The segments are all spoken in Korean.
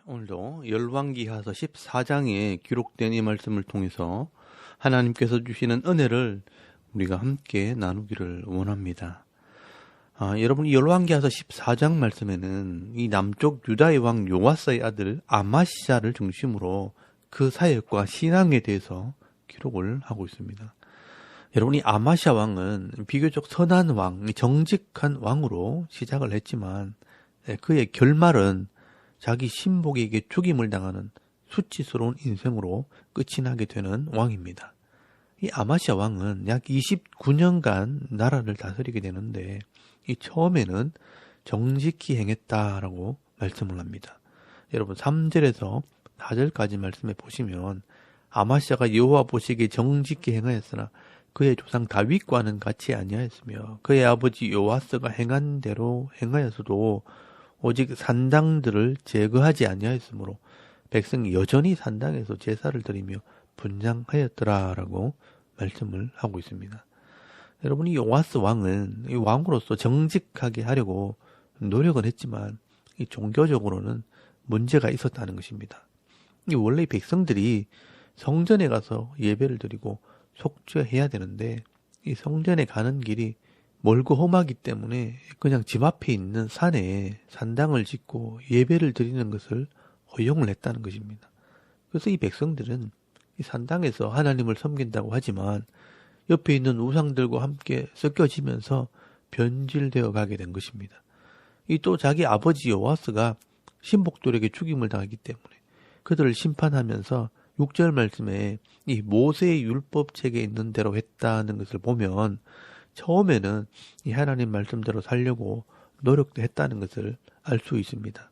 오늘도 열왕기하서 14장에 기록된 이 말씀을 통해서 하나님께서 주시는 은혜를 우리가 함께 나누기를 원합니다. 여러분, 이 열왕기하서 14장 말씀에는 이 남쪽 유다의 왕 요아스의 아들 아마시아를 중심으로 그 사역과 신앙에 대해서 기록을 하고 있습니다. 여러분, 이 아마시아 왕은 비교적 선한 왕, 정직한 왕으로 시작을 했지만 그의 결말은 자기 신복에게 죽임을 당하는 수치스러운 인생으로 끝이 나게 되는 왕입니다. 이 아마시아 왕은 약 29년간 나라를 다스리게 되는데 이 처음에는 정직히 행했다라고 말씀을 합니다. 여러분 3절에서 4절까지 말씀해 보시면 아마시아가 여호와 보시기에 정직히 행하였으나 그의 조상 다윗과는 같이 아니하였으며 그의 아버지 요아스가 행한 대로 행하였어도 오직 산당들을 제거하지 아니하였으므로 백성이 여전히 산당에서 제사를 드리며 분향하였더라라고 말씀을 하고 있습니다. 여러분, 이 요아스 왕은 이 왕으로서 정직하게 하려고 노력은 했지만 이 종교적으로는 문제가 있었다는 것입니다. 이 원래 백성들이 성전에 가서 예배를 드리고 속죄해야 되는데 이 성전에 가는 길이 멀고 험하기 때문에 그냥 집 앞에 있는 산에 산당을 짓고 예배를 드리는 것을 허용을 했다는 것입니다. 그래서 이 백성들은 이 산당에서 하나님을 섬긴다고 하지만 옆에 있는 우상들과 함께 섞여지면서 변질되어 가게 된 것입니다. 이 또 자기 아버지 요아스가 신복들에게 죽임을 당하기 때문에 그들을 심판하면서 6절 말씀에 이 모세의 율법책에 있는 대로 했다는 것을 보면 처음에는 이 하나님 말씀대로 살려고 노력도 했다는 것을 알 수 있습니다.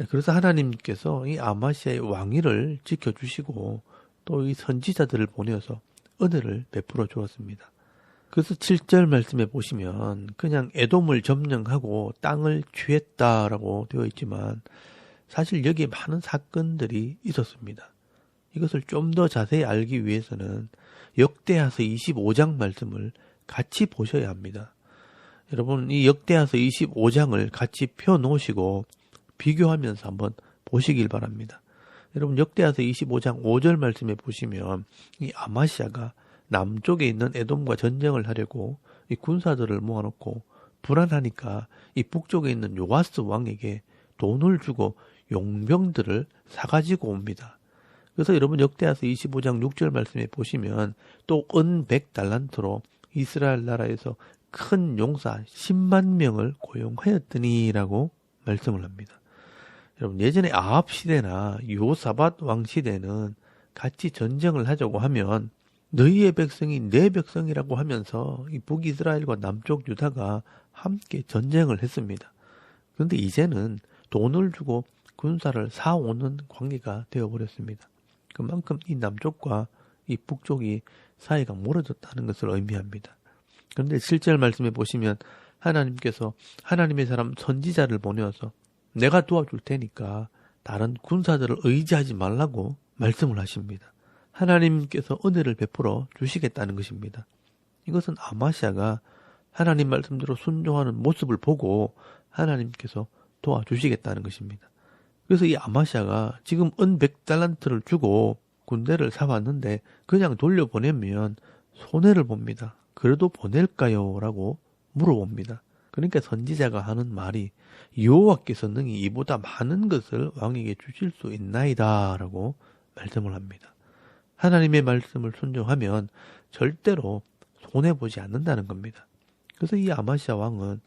그래서 하나님께서 이 아마시아의 왕위를 지켜주시고 또 이 선지자들을 보내어서 은혜를 베풀어 주었습니다. 그래서 7절 말씀에 보시면 그냥 에돔을 점령하고 땅을 취했다라고 되어 있지만 사실 여기에 많은 사건들이 있었습니다. 이것을 좀 더 자세히 알기 위해서는 역대하서 25장 말씀을 같이 보셔야 합니다. 여러분, 이 역대하서 25장을 같이 펴놓으시고 비교하면서 한번 보시길 바랍니다. 여러분, 역대하서 25장 5절 말씀에 보시면 이 아마시아가 남쪽에 있는 에돔과 전쟁을 하려고 이 군사들을 모아놓고 불안하니까 이 북쪽에 있는 요아스 왕에게 돈을 주고 용병들을 사가지고 옵니다. 그래서 여러분 역대하서 25장 6절 말씀에 보시면 또 은 100달란트로 이스라엘 나라에서 큰 용사 10만 명을 고용하였더니라고 말씀을 합니다. 여러분 예전에 아합 시대나 요사밧 왕 시대는 같이 전쟁을 하자고 하면 너희의 백성이 내 백성이라고 하면서 이 북이스라엘과 남쪽 유다가 함께 전쟁을 했습니다. 그런데 이제는 돈을 주고 군사를 사오는 관계가 되어버렸습니다. 그만큼 이 남쪽과 이 북쪽이 사이가 멀어졌다는 것을 의미합니다. 그런데 7절 말씀에 보시면 하나님께서 하나님의 사람 선지자를 보내어서 내가 도와줄 테니까 다른 군사들을 의지하지 말라고 말씀을 하십니다. 하나님께서 은혜를 베풀어 주시겠다는 것입니다. 이것은 아마시아가 하나님 말씀대로 순종하는 모습을 보고 하나님께서 도와주시겠다는 것입니다. 그래서 이 아마시아가 지금 은 100달란트를 주고 군대를 사왔는데 그냥 돌려보내면 손해를 봅니다. 그래도 보낼까요? 라고 물어봅니다. 그러니까 선지자가 하는 말이 여호와께서 능히 이보다 많은 것을 왕에게 주실 수 있나이다 라고 말씀을 합니다. 하나님의 말씀을 순종하면 절대로 손해보지 않는다는 겁니다. 그래서 이 아마시아 왕은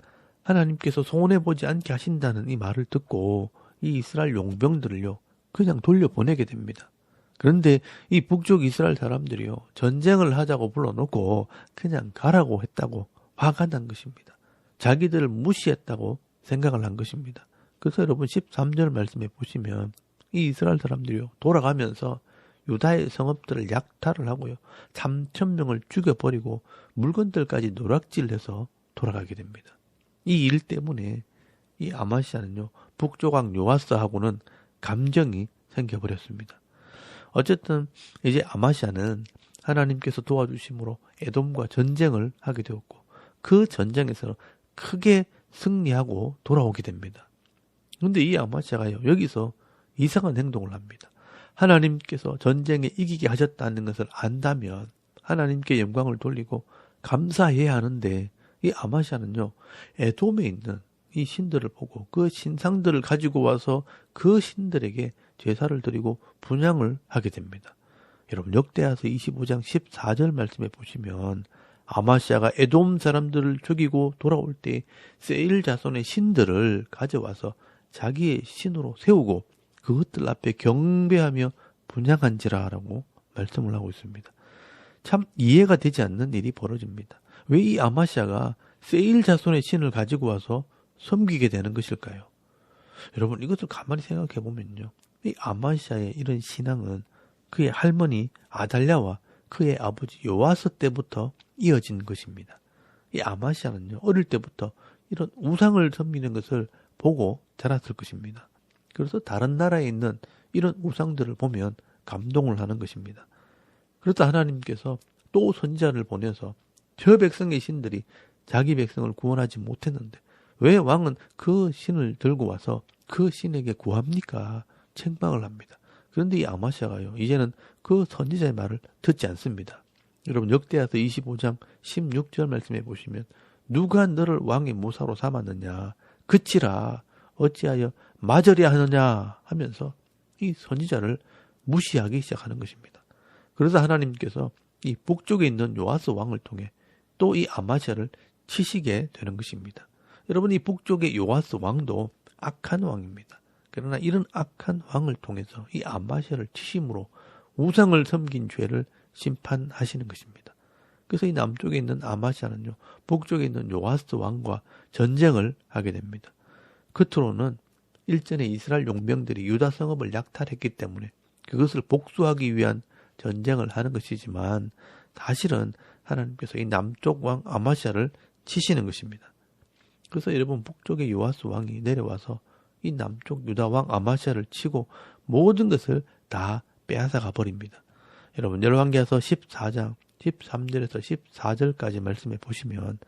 하나님께서 손해보지 않게 하신다는 이 말을 듣고 이 이스라엘 용병들을요 그냥 돌려보내게 됩니다. 그런데 이 북쪽 이스라엘 사람들이요 전쟁을 하자고 불러놓고 그냥 가라고 했다고 화가 난 것입니다. 자기들을 무시했다고 생각을 한 것입니다. 그래서 여러분 13절 말씀에 보시면 이 이스라엘 사람들이요 돌아가면서 유다의 성읍들을 약탈을 하고요 3,000명을 죽여버리고 물건들까지 노략질해서 돌아가게 됩니다. 이 일 때문에 이 아마시아는요 북쪽 왕 요아스하고는 감정이 생겨버렸습니다. 어쨌든 이제 아마시아는 하나님께서 도와주심으로 에돔과 전쟁을 하게 되었고 그 전쟁에서 크게 승리하고 돌아오게 됩니다. 그런데 이 아마시아가요, 여기서 이상한 행동을 합니다. 하나님께서 전쟁에 이기게 하셨다는 것을 안다면 하나님께 영광을 돌리고 감사해야 하는데, 이 아마시아는요, 에돔에 있는 이 신들을 보고 그 신상들을 가지고 와서 그 신들에게 제사를 드리고 분향을 하게 됩니다. 여러분, 역대하서 25장 14절 말씀에 보시면 아마시아가 에돔 사람들을 죽이고 돌아올 때 세일 자손의 신들을 가져와서 자기의 신으로 세우고 그것들 앞에 경배하며 분향한지라라고 말씀을 하고 있습니다. 참 이해가 되지 않는 일이 벌어집니다. 왜 이 아마시아가 세일 자손의 신을 가지고 와서 섬기게 되는 것일까요? 여러분, 이것을 가만히 생각해 보면요, 이 아마시아의 이런 신앙은 그의 할머니 아달랴와 그의 아버지 요아스 때부터 이어진 것입니다. 이 아마시아는요, 어릴 때부터 이런 우상을 섬기는 것을 보고 자랐을 것입니다. 그래서 다른 나라에 있는 이런 우상들을 보면 감동을 하는 것입니다. 그래서 하나님께서 또 선지자를 보내서 저 백성의 신들이 자기 백성을 구원하지 못했는데 왜 왕은 그 신을 들고 와서 그 신에게 구합니까? 책망을 합니다. 그런데 이 아마시아가요, 이제는 그 선지자의 말을 듣지 않습니다. 여러분, 역대하서 25장 16절 말씀해 보시면 누가 너를 왕의 모사로 삼았느냐, 그치라, 어찌하여 맞으려 하느냐 하면서 이 선지자를 무시하기 시작하는 것입니다. 그래서 하나님께서 이 북쪽에 있는 요아스 왕을 통해 또 이 아마시아를 치시게 되는 것입니다. 여러분, 이 북쪽의 요아스 왕도 악한 왕입니다. 그러나 이런 악한 왕을 통해서 이 아마시아를 치심으로 우상을 섬긴 죄를 심판하시는 것입니다. 그래서 이 남쪽에 있는 아마시아는요, 북쪽에 있는 요아스 왕과 전쟁을 하게 됩니다. 겉으로는 일전에 이스라엘 용병들이 유다 성읍을 약탈했기 때문에 그것을 복수하기 위한 전쟁을 하는 것이지만 사실은 하나님께서 이 남쪽 왕 아마시아를 치시는 것입니다. 그래서 여러분, 북쪽의 요아스 왕이 내려와서 이 남쪽 유다 왕 아마시아를 치고 모든 것을 다 빼앗아가 버립니다. 여러분, 열왕기하서 14장 13절에서 14절까지 말씀해 보시면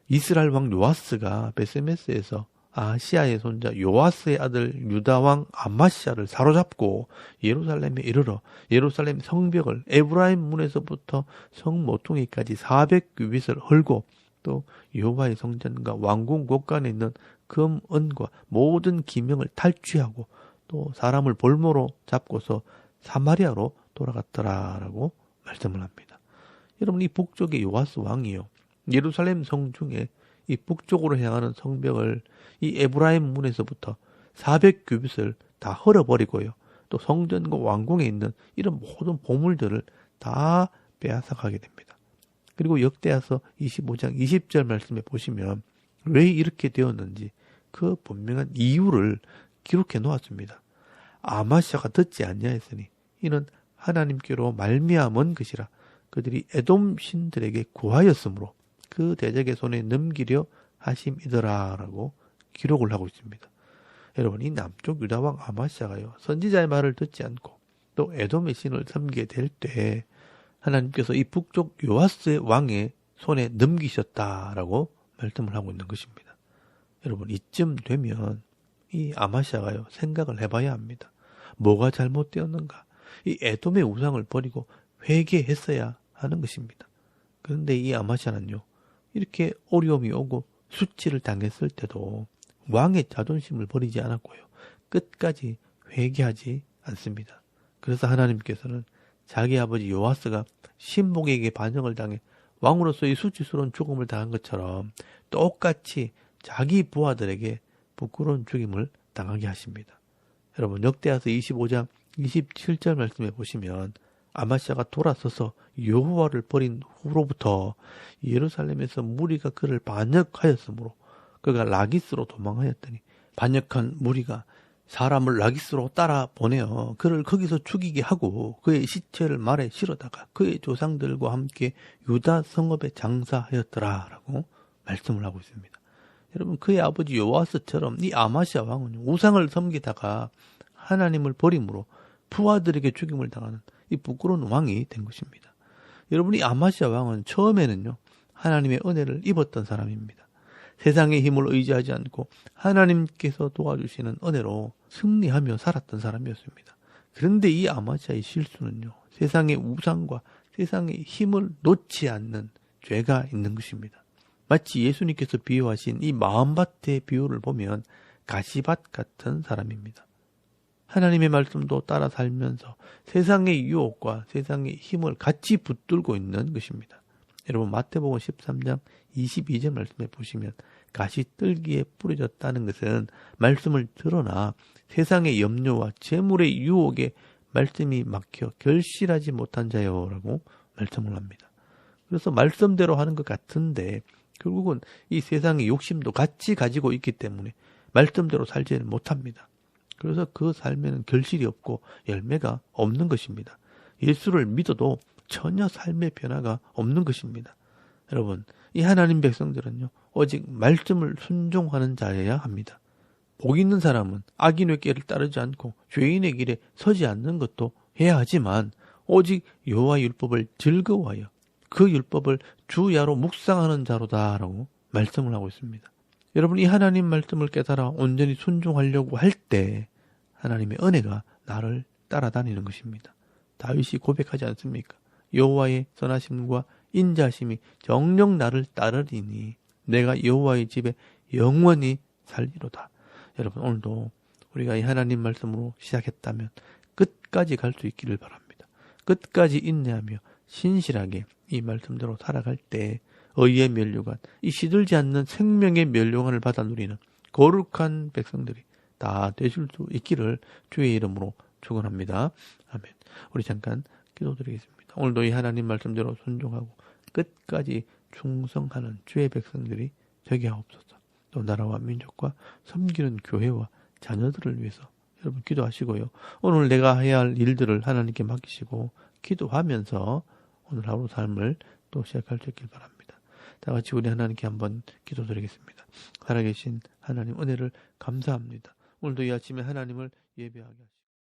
이스라엘 왕 요아스가 베세메스에서 아하시아의 손자 요아스의 아들 유다 왕 아마시아를 사로잡고 예루살렘에 이르러 예루살렘 성벽을 에브라임 문에서부터 성 모퉁이까지 400규빗을 헐고 또 여호와의 성전과 왕궁 곳간에 있는 금, 은과 모든 기명을 탈취하고 또 사람을 볼모로 잡고서 사마리아로 돌아갔더라라고 말씀을 합니다. 여러분, 이 북쪽의 요아스 왕이요, 예루살렘 성 중에 이 북쪽으로 향하는 성벽을 이 에브라임 문에서부터 400규빗을 다 헐어버리고요, 또 성전과 왕궁에 있는 이런 모든 보물들을 다 빼앗아가게 됩니다. 그리고 역대하서 25장 20절 말씀에 보시면 왜 이렇게 되었는지 그 분명한 이유를 기록해 놓았습니다. 아마시아가 듣지 아니하였으니 이는 하나님께로 말미암은 것이라, 그들이 에돔 신들에게 구하였으므로 그 대적의 손에 넘기려 하심이더라라고 기록을 하고 있습니다. 여러분, 이 남쪽 유다왕 아마시아가요, 선지자의 말을 듣지 않고 또 에돔의 신을 섬기게 될 때 하나님께서 이 북쪽 요아스의 왕의 손에 넘기셨다라고 말씀을 하고 있는 것입니다. 여러분, 이쯤 되면 이 아마시아가요, 생각을 해봐야 합니다. 뭐가 잘못되었는가? 이 에돔의 우상을 버리고 회개했어야 하는 것입니다. 그런데 이 아마시아는요, 이렇게 어려움이 오고 수치를 당했을 때도 왕의 자존심을 버리지 않았고요, 끝까지 회개하지 않습니다. 그래서 하나님께서는 자기 아버지 요아스가 신복에게 반역을 당해 왕으로서의 수치스러운 죽음을 당한 것처럼 똑같이 자기 부하들에게 부끄러운 죽임을 당하게 하십니다. 여러분, 역대하서 25장 27절 말씀에 보시면 아마시아가 돌아서서 여호와를 버린 후로부터 예루살렘에서 무리가 그를 반역하였으므로 그가 라기스로 도망하였더니 반역한 무리가 사람을 라기스로 따라 보내어 그를 거기서 죽이게 하고 그의 시체를 말에 실어다가 그의 조상들과 함께 유다 성읍에 장사하였더라라고 말씀을 하고 있습니다. 여러분, 그의 아버지 요아스처럼 이 아마시아 왕은 우상을 섬기다가 하나님을 버림으로 부하들에게 죽임을 당하는 이 부끄러운 왕이 된 것입니다. 여러분, 이 아마시아 왕은 처음에는요, 하나님의 은혜를 입었던 사람입니다. 세상의 힘을 의지하지 않고 하나님께서 도와주시는 은혜로 승리하며 살았던 사람이었습니다. 그런데 이 아마지아의 실수는요, 세상의 우상과 세상의 힘을 놓지 않는 죄가 있는 것입니다. 마치 예수님께서 비유하신 이 마음밭의 비유를 보면 가시밭 같은 사람입니다. 하나님의 말씀도 따라 살면서 세상의 유혹과 세상의 힘을 같이 붙들고 있는 것입니다. 여러분 마태복음 13장 22절 말씀에 보시면 가시떨기에 뿌려졌다는 것은 말씀을 드러나 세상의 염려와 재물의 유혹에 말씀이 막혀 결실하지 못한 자요라고 말씀을 합니다. 그래서 말씀대로 하는 것 같은데 결국은 이 세상의 욕심도 같이 가지고 있기 때문에 말씀대로 살지는 못합니다. 그래서 그 삶에는 결실이 없고 열매가 없는 것입니다. 예수를 믿어도 전혀 삶의 변화가 없는 것입니다. 여러분, 이 하나님 백성들은요, 오직 말씀을 순종하는 자여야 합니다. 복 있는 사람은 악인의 길을 따르지 않고 죄인의 길에 서지 않는 것도 해야 하지만 오직 여호와의 율법을 즐거워하여 그 율법을 주야로 묵상하는 자로다라고 말씀을 하고 있습니다. 여러분, 이 하나님 말씀을 깨달아 온전히 순종하려고 할 때 하나님의 은혜가 나를 따라다니는 것입니다. 다윗이 고백하지 않습니까? 여호와의 선하심과 인자하심이 정녕 나를 따르리니 내가 여호와의 집에 영원히 살리로다. 여러분, 오늘도 우리가 이 하나님 말씀으로 시작했다면 끝까지 갈 수 있기를 바랍니다. 끝까지 인내하며 신실하게 이 말씀대로 살아갈 때 의의 면류관, 이 시들지 않는 생명의 면류관을 받아 누리는 거룩한 백성들이 다 되실 수 있기를 주의 이름으로 축원합니다. 아멘. 우리 잠깐 기도드리겠습니다. 오늘도 이 하나님 말씀대로 순종하고 끝까지 충성하는 주의 백성들이 되게 하옵소서. 또 나라와 민족과 섬기는 교회와 자녀들을 위해서 여러분 기도하시고요. 오늘 내가 해야 할 일들을 하나님께 맡기시고 기도하면서 오늘 하루 삶을 또 시작할 수 있길 바랍니다. 다 같이 우리 하나님께 한번 기도드리겠습니다. 살아계신 하나님 은혜를 감사합니다. 오늘도 이 아침에 하나님을 예배하게 하시옵소서.